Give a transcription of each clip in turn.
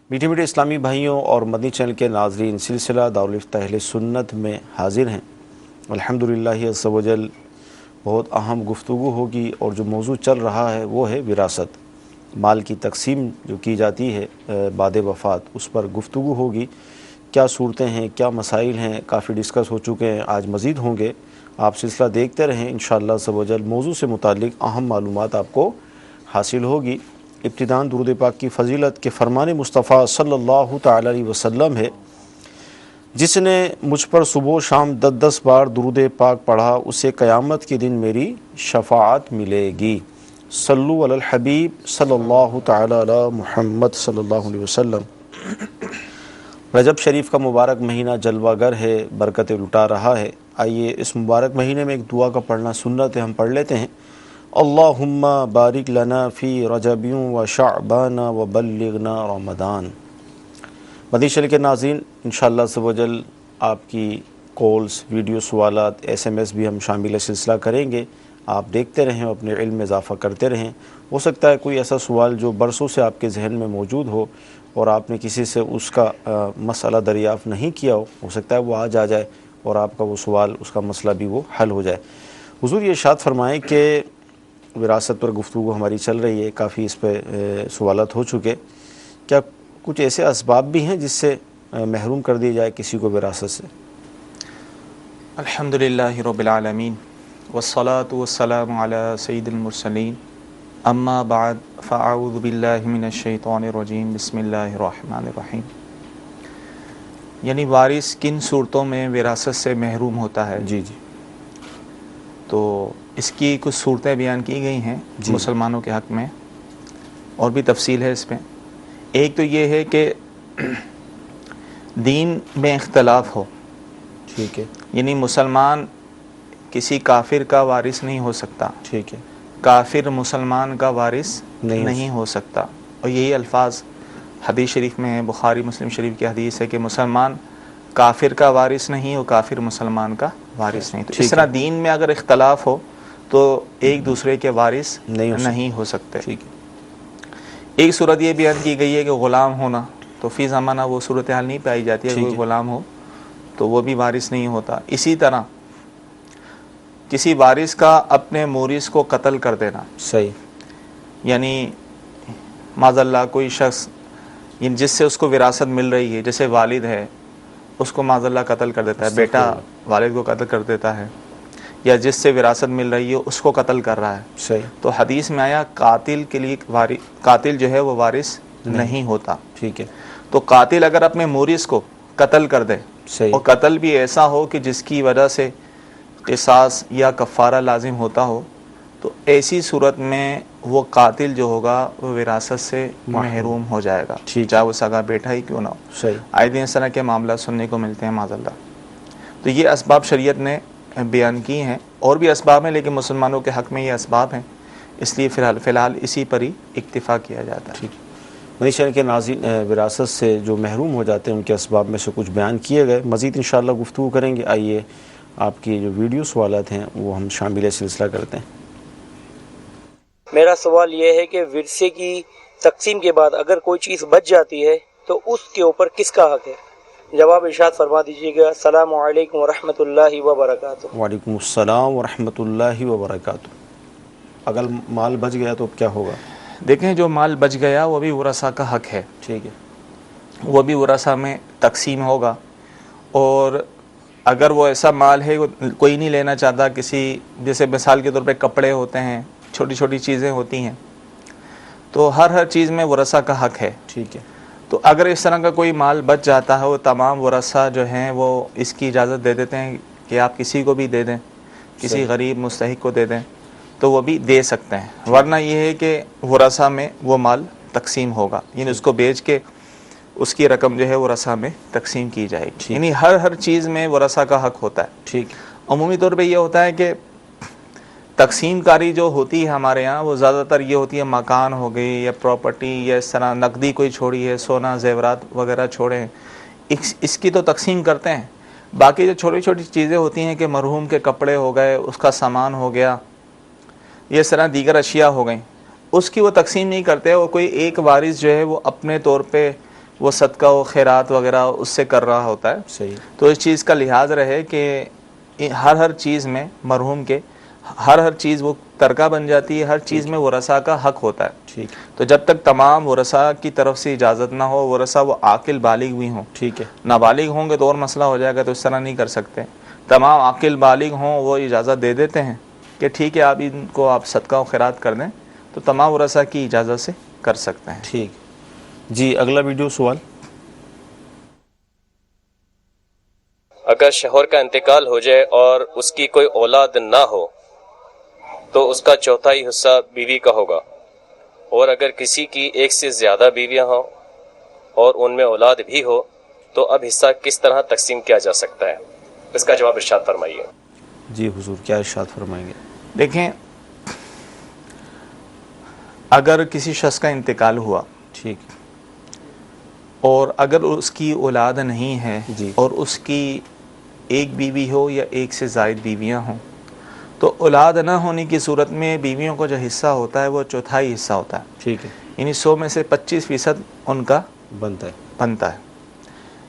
میٹھے میٹھے اسلامی بھائیوں اور مدنی چینل کے ناظرین، سلسلہ دارالفتہ اہل سنت میں حاضر ہیں۔ الحمدللہ عز و جل بہت اہم گفتگو ہوگی، اور جو موضوع چل رہا ہے وہ ہے وراثت، مال کی تقسیم جو کی جاتی ہے بعد وفات، اس پر گفتگو ہوگی۔ کیا صورتیں ہیں، کیا مسائل ہیں، کافی ڈسکس ہو چکے ہیں، آج مزید ہوں گے۔ آپ سلسلہ دیکھتے رہیں، انشاءاللہ عز و جل موضوع سے متعلق اہم معلومات آپ کو حاصل ہوگی۔ ابتداً درود پاک کی فضیلت کے فرمان مصطفیٰ صلی اللہ تعالی علیہ وسلم ہے، جس نے مجھ پر صبح و شام 10 بار درود پاک پڑھا، اسے قیامت کے دن میری شفاعت ملے گی۔ صلو علی الحبیب صلی اللہ تعالی علی محمد صلی اللہ علیہ وسلم۔ رجب شریف کا مبارک مہینہ جلوہ گر ہے، برکتیں لٹا رہا ہے۔ آئیے اس مبارک مہینے میں ایک دعا کا پڑھنا سنت ہے، ہم پڑھ لیتے ہیں۔ اللہم بارک لنا فی رجب و شعبان و بلغنا رمضان۔ مدنی چینل کے ناظرین، انشاءاللہ عز و جل آپ کی کالز، ویڈیو، سوالات، SMS بھی ہم شامل سلسلہ کریں گے۔ آپ دیکھتے رہیں، اپنے علم میں اضافہ کرتے رہیں۔ ہو سکتا ہے کوئی ایسا سوال جو برسوں سے آپ کے ذہن میں موجود ہو اور آپ نے کسی سے اس کا مسئلہ دریافت نہیں کیا ہو سکتا ہے وہ آج آ جائے اور آپ کا وہ سوال، اس کا مسئلہ بھی وہ حل ہو جائے۔ حضور یہ ارشاد فرمائیں کہ وراثت پر گفتگو ہماری چل رہی ہے، کافی اس پہ سوالات ہو چکے۔ کیا کچھ ایسے اسباب بھی ہیں جس سے محروم کر دیا جائے کسی کو وراثت سے؟ الحمدللہ رب العالمین والصلاة والسلام علی سید المرسلین، اما بعد فاعوذ باللہ من الشیطان الرجیم، بسم اللہ الرحمن الرحیم۔ یعنی وارث کن صورتوں میں وراثت سے محروم ہوتا ہے؟ جی تو اس کی کچھ صورتیں بیان کی گئی ہیں مسلمانوں کے حق میں، اور بھی تفصیل ہے اس پہ۔ ایک تو یہ ہے کہ دین میں اختلاف ہو، ٹھیک ہے، یعنی مسلمان کسی کافر کا وارث نہیں ہو سکتا، ٹھیک ہے، کافر مسلمان کا وارث نہیں ہو سکتا، اور یہی الفاظ حدیث شریف میں ہے، بخاری مسلم شریف کی حدیث ہے کہ مسلمان کافر کا وارث نہیں اور کافر مسلمان کا وارث نہیں۔ تو اس طرح دین میں اگر اختلاف ہو تو ایک دوسرے کے وارث نہیں ہو سکتے۔ ایک صورت یہ بیان کی گئی ہے کہ غلام ہونا، تو فی زمانہ وہ صورتحال نہیں پائی جاتی ہے، کوئی غلام ہو تو وہ بھی وارث نہیں ہوتا۔ اسی طرح کسی وارث کا اپنے مورث کو قتل کر دینا، صحیح، یعنی معاذ اللہ کوئی شخص جس سے اس کو وراثت مل رہی ہے، جیسے والد ہے، اس کو معاذ اللہ قتل کر دیتا ہے، بیٹا والد کو قتل کر دیتا ہے، یا جس سے وراثت مل رہی ہے اس کو قتل کر رہا ہے، صحیح، تو حدیث میں آیا قاتل کے لیے قاتل جو ہے وہ وارث نہیں ہوتا۔ ٹھیک ہے، تو قاتل اگر اپنے مورث کو قتل کر دے، صحیح، اور قتل بھی ایسا ہو کہ جس کی وجہ سے قصاص یا کفارہ لازم ہوتا ہو، تو ایسی صورت میں وہ قاتل جو ہوگا وہ وراثت سے محروم ہو جائے گا، چاہے وہ سگا بیٹا ہی کیوں نہ ہو۔ صحیح، آئے دن اس طرح کے معاملات سننے کو ملتے ہیں معاذ اللہ۔ تو یہ اسباب شریعت نے بیان کی ہیں، اور بھی اسباب ہیں لیکن مسلمانوں کے حق میں یہ اسباب ہیں، اس لیے فی الحال اسی پر ہی اکتفا کیا جاتا ہے۔ مدنی چینل کے ناظرین، وراثت سے جو محروم ہو جاتے ہیں ان کے اسباب میں سے کچھ بیان کیے گئے، مزید انشاءاللہ گفتگو کریں گے۔ آئیے آپ کی جو ویڈیو سوالات ہیں وہ ہم شامل سلسلہ کرتے ہیں۔ میرا سوال یہ ہے کہ ورثے کی تقسیم کے بعد اگر کوئی چیز بچ جاتی ہے تو اس کے اوپر کس کا حق ہے؟ جواب ارشاد فرما دیجیے گا۔ السلام علیکم ورحمۃ اللہ وبرکاتہ۔ وعلیکم السلام ورحمۃ اللہ وبرکاتہ۔ اگر مال بچ گیا تو اب کیا ہوگا؟ دیکھیں، جو مال بچ گیا وہ بھی ورثاء کا حق ہے، ٹھیک ہے، وہ بھی ورثاء میں تقسیم ہوگا۔ اور اگر وہ ایسا مال ہے کوئی نہیں لینا چاہتا، کسی جیسے مثال کے طور پہ کپڑے ہوتے ہیں، چھوٹی چھوٹی چیزیں ہوتی ہیں، تو ہر چیز میں ورثاء کا حق ہے، ٹھیک ہے، تو اگر اس طرح کا کوئی مال بچ جاتا ہے، وہ تمام ورثاء جو ہیں وہ اس کی اجازت دے دیتے ہیں کہ آپ کسی کو بھی دے دیں، کسی غریب مستحق کو دے دیں، تو وہ بھی دے سکتے ہیں۔ ورنہ یہ ہے کہ ورثاء میں وہ مال تقسیم ہوگا، یعنی اس کو بیچ کے اس کی رقم جو ہے ورثاء میں تقسیم کی جائے گی، یعنی ہر چیز میں ورثاء کا حق ہوتا ہے۔ ٹھیک، عمومی طور پہ یہ ہوتا ہے کہ تقسیم کاری جو ہوتی ہے ہمارے ہاں وہ زیادہ تر یہ ہوتی ہے مکان ہو گئی یا پراپرٹی یا اس طرح نقدی کوئی چھوڑی ہے، سونا زیورات وغیرہ چھوڑے ہیں، اس کی تو تقسیم کرتے ہیں۔ باقی جو چھوٹی چھوٹی چیزیں ہوتی ہیں کہ مرحوم کے کپڑے ہو گئے، اس کا سامان ہو گیا، یہ اس طرح دیگر اشیاء ہو گئیں، اس کی وہ تقسیم نہیں کرتے، وہ کوئی ایک وارث جو ہے وہ اپنے طور پہ وہ صدقہ و خیرات وغیرہ اس سے کر رہا ہوتا ہے. صحیح. تو اس چیز کا لحاظ رہے کہ ہر چیز میں مرحوم کے ہر چیز وہ ترکہ بن جاتی ہے، ہر چیز میں ورثہ کا حق ہوتا ہے. ٹھیک. تو جب تک تمام ورثہ کی طرف سے اجازت نہ ہو، ورثہ وہ عاقل بالغ بھی ہوں. ٹھیک ہے. نابالغ ہوں گے تو اور مسئلہ ہو جائے گا، تو اس طرح نہیں کر سکتے. تمام عاقل بالغ ہوں وہ اجازت دے دیتے ہیں کہ ٹھیک ہے آپ ان کو آپ صدقہ و خیرات کر دیں، تو تمام ورثہ کی اجازت سے کر سکتے ہیں. ٹھیک. جی اگلا ویڈیو سوال. اگر شوہر کا انتقال ہو جائے اور اس کی کوئی اولاد نہ ہو تو اس کا چوتھائی حصہ بیوی کا ہوگا، اور اگر کسی کی ایک سے زیادہ بیویاں ہوں اور ان میں اولاد بھی ہو تو اب حصہ کس طرح تقسیم کیا جا سکتا ہے؟ اس کا جواب ارشاد فرمائیے. جی حضور کیا ارشاد فرمائیں گے؟ دیکھیں، اگر کسی شخص کا انتقال ہوا، ٹھیک، اور اگر اس کی اولاد نہیں ہے جی، اور اس کی ایک بیوی ہو یا ایک سے زائد بیویاں ہوں، تو اولاد نہ ہونے کی صورت میں بیویوں کو جو حصہ ہوتا ہے وہ چوتھائی حصہ ہوتا ہے. ٹھیک ہے. یعنی 100 میں سے 25% ان کا بنتا ہے.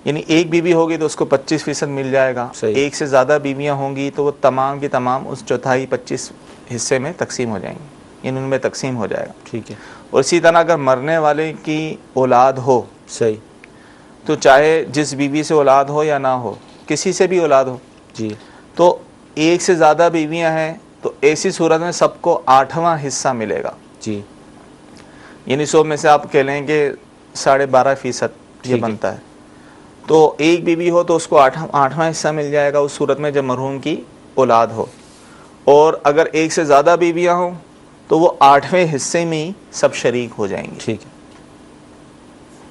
یعنی ایک بیوی ہوگی تو اس کو 25% مل جائے گا. صحیح. ایک سے زیادہ بیویاں ہوں گی تو وہ تمام کی تمام اس چوتھائی 25 حصے میں تقسیم ہو جائیں گی، یعنی ان میں تقسیم ہو جائے گا. ٹھیک ہے. اور اسی طرح اگر مرنے والے کی اولاد ہو، صحیح، تو چاہے جس بیوی سے اولاد ہو یا نہ ہو، کسی سے بھی اولاد ہو، جی، تو ایک سے زیادہ بیویاں ہیں تو ایسی صورت میں سب کو 8واں حصہ ملے گا. جی، یعنی 100 میں سے آپ کہہ لیں کہ 12.5% یہ ٹھیک ہے. بنتا ہے. تو ایک بیوی ہو تو اس کو 8واں حصہ مل جائے گا اس صورت میں جب مرحوم کی اولاد ہو. اور اگر ایک سے زیادہ بیویاں ہوں تو وہ 8ویں حصے میں ہی سب شریک ہو جائیں گے. ٹھیک ہے.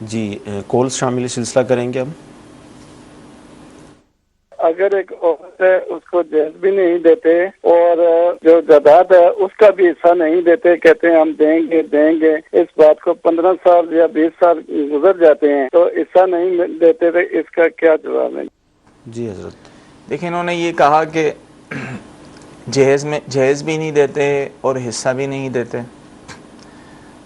جی کالز شامل سلسلہ کریں گے ہم. اگر ایک عورت ہے اس کو جہیز بھی نہیں دیتے اور جو جائیداد ہے اس کا بھی حصہ نہیں دیتے، کہتے ہیں ہم دیں گے، اس بات کو 15 سال یا 20 سال گزر جاتے ہیں تو حصہ نہیں دیتے، تو اس کا کیا جواب ہے؟ جی حضرت. دیکھیں، انہوں نے یہ کہا کہ جہیز بھی نہیں دیتے اور حصہ بھی نہیں دیتے.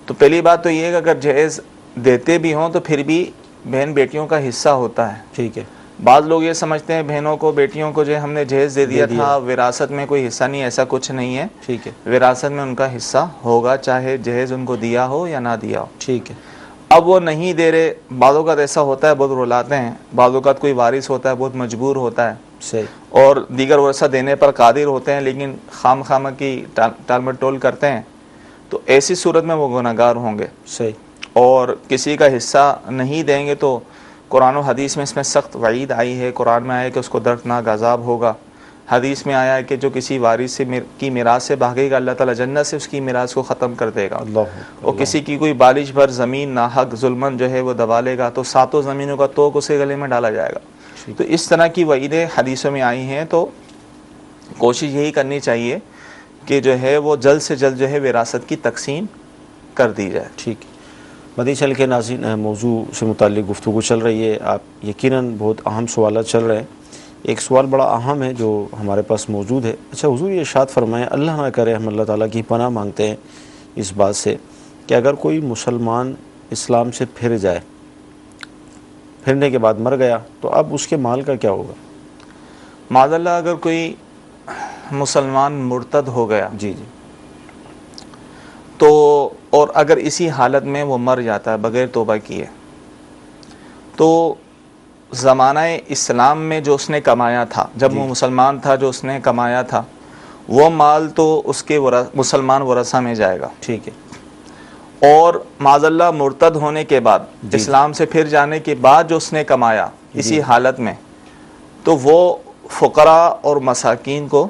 تو پہلی بات تو یہ ہے کہ اگر جہیز دیتے بھی ہوں تو پھر بھی بہن بیٹیوں کا حصہ ہوتا ہے. ٹھیک ہے. بعض لوگ یہ سمجھتے ہیں بہنوں کو بیٹیوں کو جو ہم نے جہیز دے دیا تھا وراثت میں کوئی حصہ نہیں، ایسا کچھ نہیں ہے. ٹھیک ہے. وراثت میں ان کا حصہ ہوگا چاہے جہیز ان کو دیا ہو یا نہ دیا ہو. ٹھیک ہے. اب وہ نہیں دے رہے، بعض اوقات ایسا ہوتا ہے بہت رلاتے ہیں، بعض اوقات کوئی وارث ہوتا ہے بہت مجبور ہوتا ہے، صحیح، اور دیگر ورثہ دینے پر قادر ہوتے ہیں لیکن خام کی ٹال مٹول کرتے ہیں، تو ایسی صورت میں وہ گنہگار ہوں گے. صحیح. اور کسی کا حصہ نہیں دیں گے تو قرآن و حدیث میں اس میں سخت وعید آئی ہے. قرآن میں آیا ہے کہ اس کو دردناک عذاب ہوگا. حدیث میں آیا ہے کہ جو کسی وارث کی میراث سے بھاگے گا اللہ تعالیٰ جنت سے اس کی میراث کو ختم کر دے گا. اور کسی کی کوئی بالش بھر زمین ناحق ظلمن جو ہے وہ دبا لے گا تو 7 زمینوں کا توق اسے گلے میں ڈالا جائے گا. تو اس طرح کی وعیدیں حدیثوں میں آئی ہیں. تو کوشش یہی کرنی چاہیے کہ جو ہے وہ جلد سے جلد جو ہے وراثت کی تقسیم کر دی جائے. ٹھیک. مدنی چینل کے ناظرین، موضوع سے متعلق گفتگو چل رہی ہے. آپ یقیناً بہت اہم سوالات چل رہے ہیں. ایک سوال بڑا اہم ہے جو ہمارے پاس موجود ہے. اچھا حضور یہ ارشاد فرمائیں، اللہ نہ کرے، ہم اللہ تعالیٰ کی پناہ مانگتے ہیں اس بات سے کہ اگر کوئی مسلمان اسلام سے پھر جائے، پھرنے کے بعد مر گیا، تو اب اس کے مال کا کیا ہوگا؟ معاذ اللہ اگر کوئی مسلمان مرتد ہو گیا، جی، تو اور اگر اسی حالت میں وہ مر جاتا ہے بغیر توبہ کیے، تو زمانہ اسلام میں جو اس نے کمایا تھا، جب وہ مسلمان تھا، جو اس نے کمایا تھا، وہ مال تو اس کے مسلمان ورثہ میں جائے گا. ٹھیک ہے. اور معاذ اللہ مرتد ہونے کے بعد، اسلام سے پھر جانے کے بعد جو اس نے کمایا اسی حالت میں، تو وہ فقراء اور مساکین کو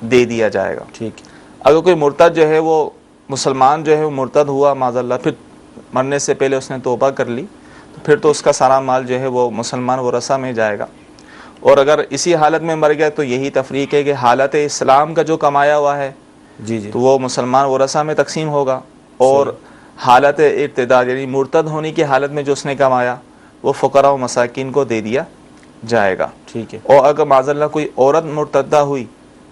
دے دیا جائے گا. ٹھیک. اگر کوئی مرتد جو ہے وہ مسلمان جو ہے وہ مرتد ہوا معاذ اللہ، پھر مرنے سے پہلے اس نے توبہ کر لی، تو پھر تو اس کا سارا مال جو ہے وہ مسلمان ورثہ میں جائے گا. اور اگر اسی حالت میں مر گیا تو یہی تفریق ہے کہ حالت اسلام کا جو کمایا ہوا ہے تو وہ مسلمان ورثہ میں تقسیم ہوگا، اور حالت ارتداد یعنی مرتد ہونے کی حالت میں جو اس نے کمایا وہ فقراء و مساکین کو دے دیا جائے گا. ٹھیک ہے. اور اگر معاذ اللہ کوئی عورت مرتدہ ہوئی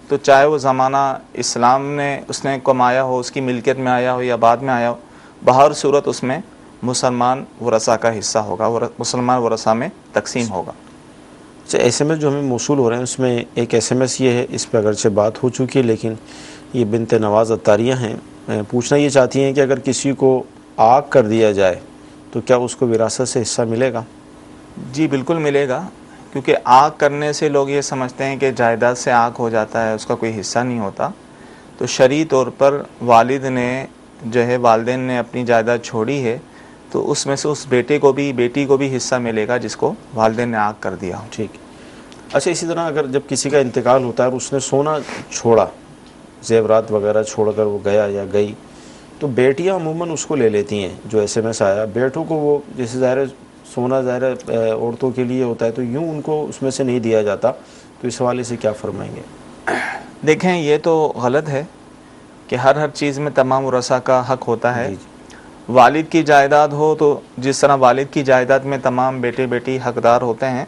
تو چاہے وہ زمانہ اسلام نے اس نے کمایا ہو، اس کی ملکیت میں آیا ہو یا بعد میں آیا ہو، بہر صورت اس میں مسلمان ورثہ کا حصہ ہوگا، مسلمان ورثہ میں تقسیم ہوگا۔ اچھا، ایس ایم ایس جو ہمیں موصول ہو رہے ہیں اس میں ایک ایس ایم ایس یہ ہے، اس پہ اگرچہ بات ہو چکی ہے لیکن یہ بنت نواز عطاریہ ہیں، پوچھنا یہ چاہتی ہیں کہ اگر کسی کو آگ کر دیا جائے تو کیا اس کو وراثت سے حصہ ملے گا؟ جی بالکل ملے گا، کیونکہ آگ کرنے سے لوگ یہ سمجھتے ہیں کہ جائیداد سے آگ ہو جاتا ہے، اس کا کوئی حصہ نہیں ہوتا۔ تو شرعی طور پر والد نے جو ہے، والدین نے اپنی جائیداد چھوڑی ہے تو اس میں سے اس بیٹے کو بھی بیٹی کو بھی حصہ ملے گا جس کو والدین نے آگ کر دیا ہو۔ ٹھیک۔ اچھا، اسی طرح اگر جب کسی کا انتقال ہوتا ہے اور اس نے سونا چھوڑا، زیورات وغیرہ چھوڑ کر وہ گیا یا گئی، تو بیٹیاں عموماً اس کو لے لیتی ہیں، جو ایس ایم ایس آیا، بیٹوں کو وہ جیسے ظاہر سونا ظاہر عورتوں کے لیے ہوتا ہے تو یوں ان کو اس میں سے نہیں دیا جاتا، تو اس حوالے سے کیا فرمائیں گے؟ دیکھیں، یہ تو غلط ہے کہ ہر چیز میں تمام ورثہ کا حق ہوتا ہے۔ جی والد کی جائیداد ہو تو جس طرح والد کی جائیداد میں تمام بیٹے بیٹی حقدار ہوتے ہیں،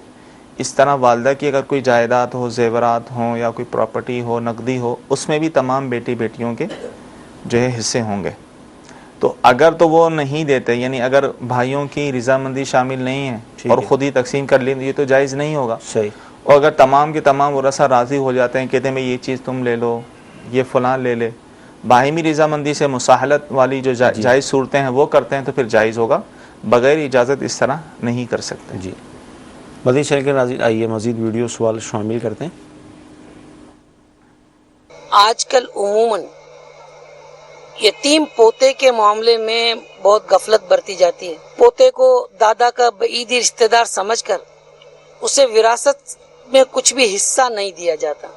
اس طرح والدہ کی اگر کوئی جائیداد ہو، زیورات ہوں یا کوئی پراپرٹی ہو، نقدی ہو، اس میں بھی تمام بیٹی بیٹیوں کے جو ہے حصے ہوں گے۔ تو اگر تو وہ نہیں دیتے، یعنی اگر بھائیوں کی رضامندی شامل نہیں ہے اور خود ہی تقسیم کر لیں، یہ تو جائز نہیں ہوگا۔ صحیح۔ اور اگر تمام کے تمام ورثہ راضی ہو جاتے ہیں، کہتے ہیں میں یہ چیز تم لے لو، یہ فلاں لے لے، باہمی رضامندی سے مساہلت والی جو جائز صورتیں ہیں وہ کرتے ہیں، تو پھر جائز ہوگا، بغیر اجازت اس طرح نہیں کر سکتے۔ جی، مزید چینل کے ناظرین آئیے مزید ویڈیو سوال شامل کرتے ہیں۔ آج کل عموماً یتیم پوتے کے معاملے میں بہت غفلت برتی جاتی ہے۔ پوتے کو دادا کا بعیدی رشتہ دار سمجھ کر اسے وراثت میں کچھ بھی حصہ نہیں دیا جاتا،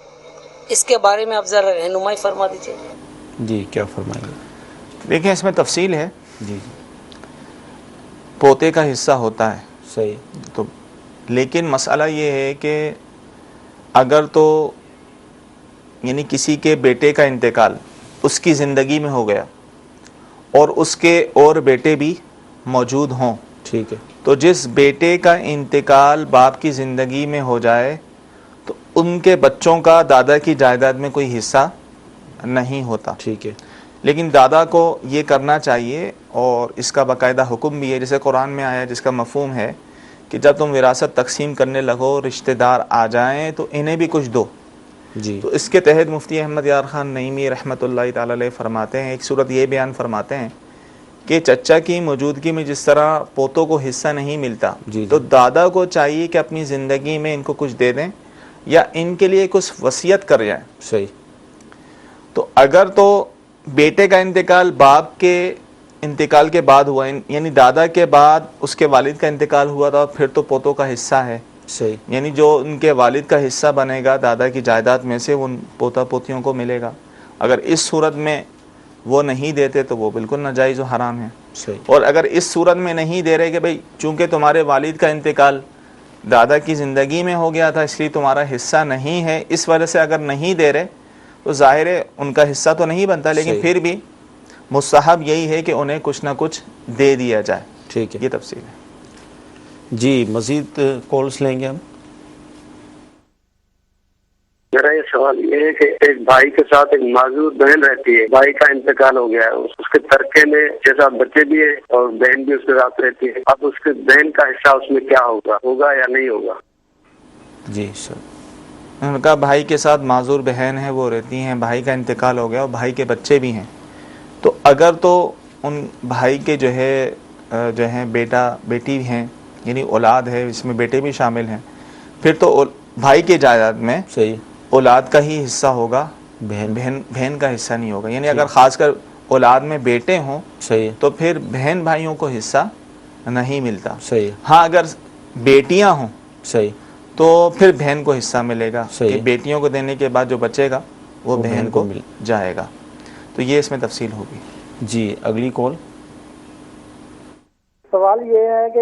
اس کے بارے میں آپ ذرا رہنمائی فرما دیجیے۔ جی، کیا فرمائیں گے؟ دیکھیں، اس میں تفصیل ہے۔ جی پوتے کا حصہ ہوتا ہے، صحیح، تو لیکن مسئلہ یہ ہے کہ اگر تو یعنی کسی کے بیٹے کا انتقال اس کی زندگی میں ہو گیا اور اس کے اور بیٹے بھی موجود ہوں، ٹھیک ہے، تو جس بیٹے کا انتقال باپ کی زندگی میں ہو جائے تو ان کے بچوں کا دادا کی جائیداد میں کوئی حصہ نہیں ہوتا۔ ٹھیک ہے، لیکن دادا کو یہ کرنا چاہیے، اور اس کا باقاعدہ حکم بھی ہے، جیسے قرآن میں آیا، جس کا مفہوم ہے کہ جب تم وراثت تقسیم کرنے لگو، رشتہ دار آ جائیں تو انہیں بھی کچھ دو۔ جی تو اس کے تحت مفتی احمد یار خان نعیمی رحمۃ اللہ تعالی علیہ فرماتے ہیں، ایک صورت یہ بیان فرماتے ہیں کہ چچا کی موجودگی میں جس طرح پوتوں کو حصہ نہیں ملتا، جی تو دادا کو چاہیے کہ اپنی زندگی میں ان کو کچھ دے دیں یا ان کے لیے کچھ وصیت کر جائیں۔ صحیح، تو اگر تو بیٹے کا انتقال باپ کے انتقال کے بعد ہوا، یعنی دادا کے بعد اس کے والد کا انتقال ہوا تھا، پھر تو پوتوں کا حصہ ہے، صحیح، یعنی جو ان کے والد کا حصہ بنے گا دادا کی جائیداد میں سے وہ پوتا پوتیوں کو ملے گا۔ اگر اس صورت میں وہ نہیں دیتے تو وہ بالکل ناجائز و حرام ہے۔ صحیح، اور اگر اس صورت میں نہیں دے رہے کہ بھئی چونکہ تمہارے والد کا انتقال دادا کی زندگی میں ہو گیا تھا اس لیے تمہارا حصہ نہیں ہے، اس وجہ سے اگر نہیں دے رہے تو ظاہر ہے ان کا حصہ تو نہیں بنتا، لیکن صحیح، پھر بھی مستحب یہی ہے کہ انہیں کچھ نہ کچھ دے دیا جائے۔ ٹھیک ہے۔ یہ تفصیل ہے۔ جی، مزید کالس لیں گے ہم۔ میرا یہ سوال یہ ہے کہ ایک بھائی کے ساتھ ایک معذور بہن رہتی ہے، بھائی کا انتقال ہو گیا ہے، اس کے ترکے میں 6-7 بچے بھی ہیں اور بہن بھی اس کے ساتھ رہتی ہے، اب اس کے بہن کا حصہ اس میں کیا ہوگا یا نہیں ہوگا؟ جی سر، ان کا بھائی کے ساتھ معذور بہن ہے، وہ رہتی ہیں، بھائی کا انتقال ہو گیا اور بھائی کے بچے بھی ہیں، تو اگر تو ان بھائی کے جو ہے بیٹا بیٹی ہیں، یعنی اولاد ہے، اس میں بیٹے بھی شامل ہیں، پھر تو بھائی کے جائیداد میں صحیح، اولاد کا ہی حصہ ہوگا، بہن کا حصہ نہیں ہوگا۔ یعنی اگر خاص کر اولاد میں بیٹے ہوں صحیح، تو پھر بہن بھائیوں کو حصہ نہیں ملتا۔ صحیح، ہاں اگر بیٹیاں ہوں صحیح، تو پھر بہن کو حصہ ملے گا، صحیح، کہ بیٹیوں کو دینے کے بعد جو بچے گا وہ بہن کو مل جائے گا۔ تو یہ اس میں تفصیل ہوگی۔ جی، اگلی کال۔ سوال یہ ہے کہ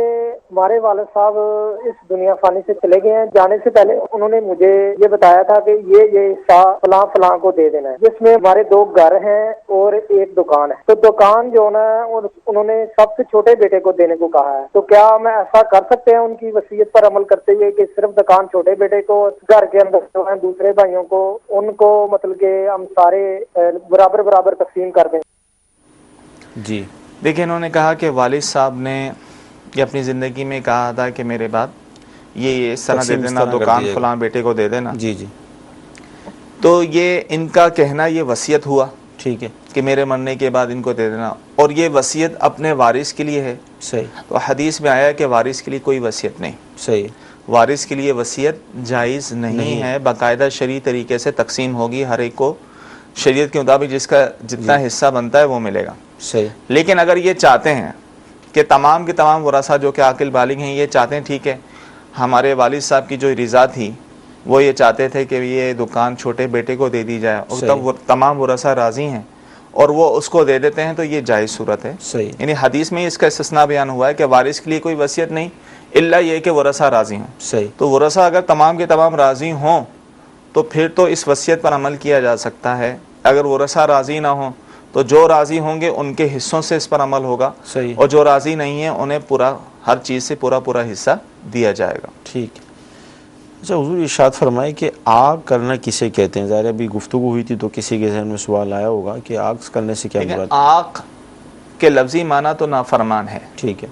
ہمارے والد صاحب اس دنیا فانی سے چلے گئے ہیں، جانے سے پہلے انہوں نے مجھے یہ بتایا تھا کہ یہ حصہ فلاں فلاں کو دے دینا ہے، جس میں ہمارے 2 گھر ہیں اور ایک دکان ہے، تو دکان جو نا انہوں نے سب سے چھوٹے بیٹے کو دینے کو کہا ہے، تو کیا میں ایسا کر سکتے ہیں ان کی وصیت پر عمل کرتے ہوئے کہ صرف دکان چھوٹے بیٹے کو، گھر کے اندر جو ہیں دوسرے بھائیوں کو، ان کو مطلب کہ ہم سارے برابر تقسیم کر دیں؟ جی، دیکھیں انہوں نے کہا کہ والد صاحب نے یہ اپنی زندگی میں کہا تھا کہ میرے بعد یہ اس طرح دے دینا، دکان فلاں بیٹے کو دے دینا. جی جی. تو یہ ان کا کہنا یہ وصیت ہوا، ٹھیک ہے، کہ میرے مرنے کے بعد ان کو دے دینا، اور یہ وصیت اپنے وارث کے لیے ہے. صحیح. تو حدیث میں آیا کہ وارث کے لیے کوئی وصیت نہیں. صحیح. وارث کے لیے وصیت جائز نہیں ہے. باقاعدہ شرعی طریقے سے تقسیم ہوگی، ہر ایک کو شریعت کے مطابق جس کا جتنا حصہ بنتا ہے وہ ملے گا. صحیح. لیکن اگر یہ چاہتے ہیں کہ تمام کے تمام ورثہ جو کہ عاقل بالغ ہیں یہ چاہتے ہیں ٹھیک ہے ہمارے والد صاحب کی جو رضا تھی وہ یہ چاہتے تھے کہ یہ دکان چھوٹے بیٹے کو دے دی جائے، اور تب تمام ورثہ راضی ہیں اور وہ اس کو دے دیتے ہیں، تو یہ جائز صورت ہے. صحیح. یعنی حدیث میں اس کا استثناء بیان ہوا ہے کہ وارث کے لیے کوئی وصیت نہیں الا یہ کہ ورثہ راضی ہوں. صحیح. تو ورثہ اگر تمام کے تمام راضی ہوں تو پھر تو اس وصیت پر عمل کیا جا سکتا ہے. اگر ورثہ راضی نہ ہوں تو جو راضی ہوں گے ان کے حصوں سے اس پر عمل ہوگا. صحیح. اور جو راضی نہیں ہیں انہیں پورا ہر چیز سے پورا حصہ دیا جائے گا. ٹھیک ہے. اچھا حضور ارشاد فرمائے کہ آگ کرنا کسے کہتے ہیں؟ ظاہر ابھی گفتگو ہوئی تھی تو کسی کے ذہن میں سوال آیا ہوگا کہ آگ کرنے سے کیا مراد؟ آگ کے لفظی معنی تو نافرمان ہے. ٹھیک ہے.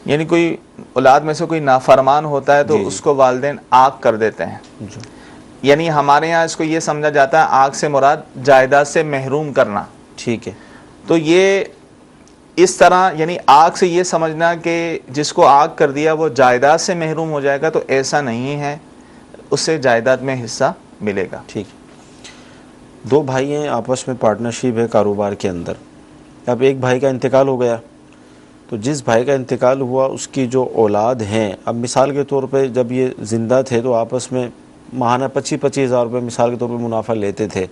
یعنی کوئی اولاد میں سے کوئی نافرمان ہوتا ہے تو اس کو والدین آگ کر دیتے ہیں. جی. یعنی ہمارے ہاں اس کو یہ سمجھا جاتا ہے آگ سے مراد جائیداد سے محروم کرنا. ٹھیک ہے. تو یہ اس طرح یعنی آگ سے یہ سمجھنا کہ جس کو آگ کر دیا وہ جائیداد سے محروم ہو جائے گا، تو ایسا نہیں ہے، اس سے جائیداد میں حصہ ملے گا. ٹھیک. دو بھائی ہیں، آپس میں پارٹنرشپ ہے کاروبار کے اندر. اب ایک بھائی کا انتقال ہو گیا تو جس بھائی کا انتقال ہوا اس کی جو اولاد ہیں، اب مثال کے طور پہ جب یہ زندہ تھے تو آپس میں ماہانہ 25,000 روپے مثال کے طور پہ منافع لیتے تھے.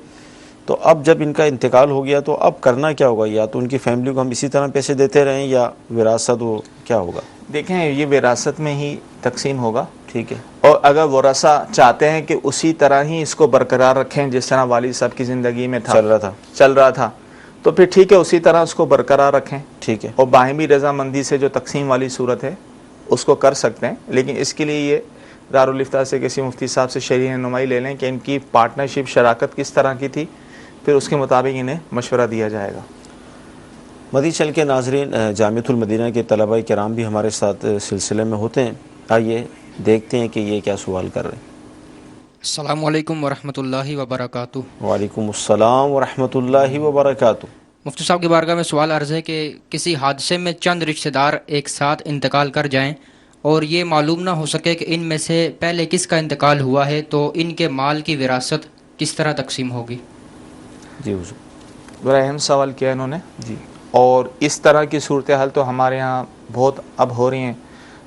تو اب جب ان کا انتقال ہو گیا تو اب کرنا کیا ہوگا؟ یا تو ان کی فیملی کو ہم اسی طرح پیسے دیتے رہیں یا وراثت وہ کیا ہوگا؟ دیکھیں یہ وراثت میں ہی تقسیم ہوگا. ٹھیک ہے. اور اگر ورثہ چاہتے ہیں کہ اسی طرح ہی اس کو برقرار رکھیں جس طرح والد صاحب کی زندگی میں چل رہا تھا تو پھر ٹھیک ہے اسی طرح اس کو برقرار رکھیں. ٹھیک ہے. اور باہمی رضامندی سے جو تقسیم والی صورت ہے اس کو کر سکتے ہیں. لیکن اس کے لیے یہ دارالفتاء سے کسی مفتی صاحب سے شرعی رہنمائی لے لیں کہ ان کی پارٹنرشپ شراکت کس طرح کی تھی، پھر اس کے مطابق انہیں مشورہ دیا جائے گا. مدنی چینل کے ناظرین، جامعۃ المدینہ کے طلباء کرام بھی ہمارے ساتھ سلسلے میں ہوتے ہیں. آئیے دیکھتے ہیں کہ یہ کیا سوال کر رہے ہیں. السلام علیکم ورحمۃ اللہ وبرکاتہ. وعلیکم السلام ورحمۃ اللہ وبرکاتہ. مفتی صاحب کی بارگاہ میں سوال عرض ہے کہ کسی حادثے میں چند رشتہ دار ایک ساتھ انتقال کر جائیں اور یہ معلوم نہ ہو سکے کہ ان میں سے پہلے کس کا انتقال ہوا ہے، تو ان کے مال کی وراثت کس طرح تقسیم ہوگی؟ جی حضور. بڑا اہم سوال کیا انہوں نے. جی. اور اس طرح کی صورتحال تو ہمارے ہاں بہت اب ہو رہی ہیں.